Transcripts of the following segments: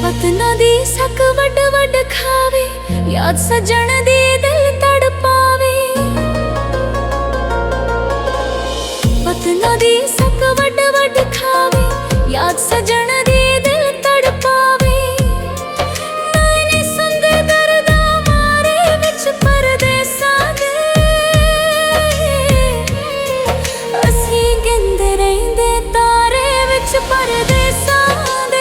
वतना दी सक वड वड खावे, याद सजण दी दिल तड़पावे। वतना दी सक वड वड खावे, याद सजण दी दिल तड़पावे। नाने संग दर्दा मारे विच परदेसां दे, असीं गिंदे रहिंदे तारे विच परदेसां दे।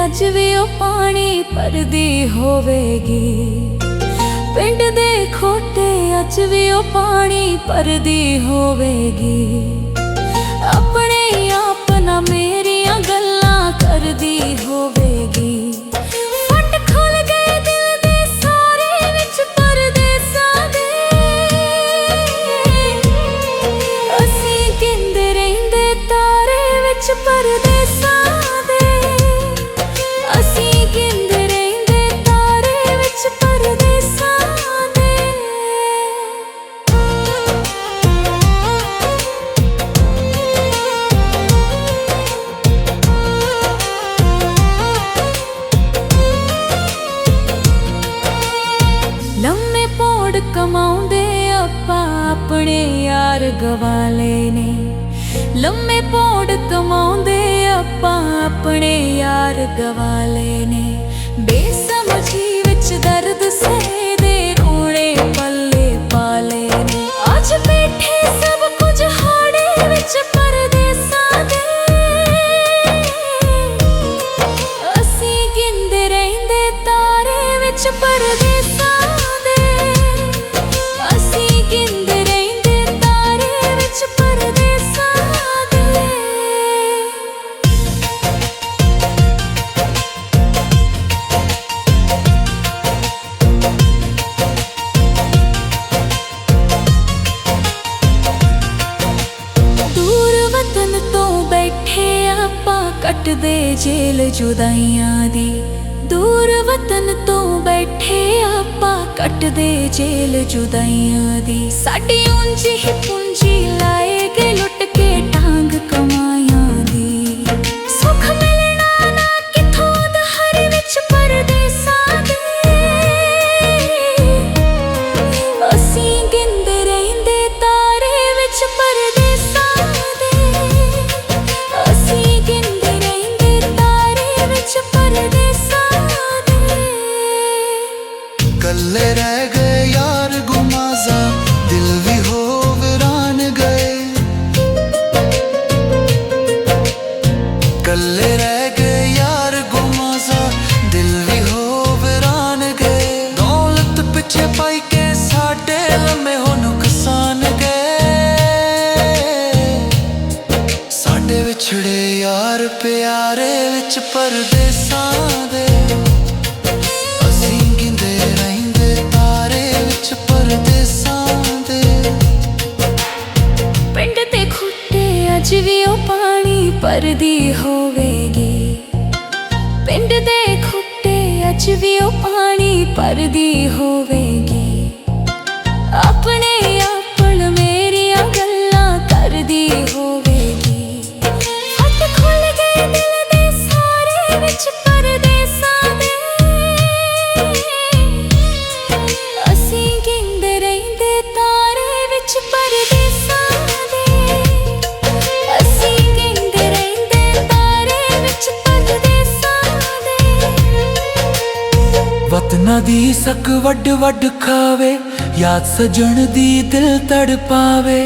अज भी ओ पानी भरदी होवेगी। पिंड दे खोटे अज भी ओ पानी भरदी होवेगी। अपने आप ना मेरियां गल्लां करदी होवेगी। फट खुल गए दिल दे सारे विच परदेसां दे, असीं गिंदे रहिंदे तारे विच परदेसां दे। लम्मे पौड़ कमाउंदे आपां अपने यार गवाले ने। लम्मे पौड़ कमाउंदे आपां अपने यार गवाले ने। बेसमझी विच दर्द सहदे रोणे पल्ले पाले ने। अज बैठे सब कुछ हाड़े विच परदेसां दे, असीं गिंदे रहिंदे तारे विच परदेसां। कटदे जेल जुदाइयां दी, दूर वतन तो बैठे आपां कटदे जेल जुदाइयां दी। साडी ऊंची ही पूंजी लाए गए लुट के टांग कमाइयां दी। सुख मिलना ना किथों दहर विच परदेसां दे, असीं गिंदे रहिंदे तारे विच परदेसां दे। असीं कल्ले रह गए यार गुमाजा, दिल भी हो वीरान गए। कल्ले रह गए यार गुमाजा, दिल भी हो वीरान गए। दौलत पिछे पाई के साडे लम्मे हो नुकसान गए। साडे विछड़े यार प्यारे विच परदेसां दे, अज भी ओ पानी भरदी होवेगी। पिंड दे खुट्टे अज भी ओ पानी भरदी होवेगी। अपने आप मेरियां गल्लां करदी होवेगी। फट खुल गए दिल दे सारे विच परदेसां दे, असीं गिंदे रहिंदे तारे विच परदेसां। वतना दी सक वड वड खावे, याद सजण दी दिल तड़पावे।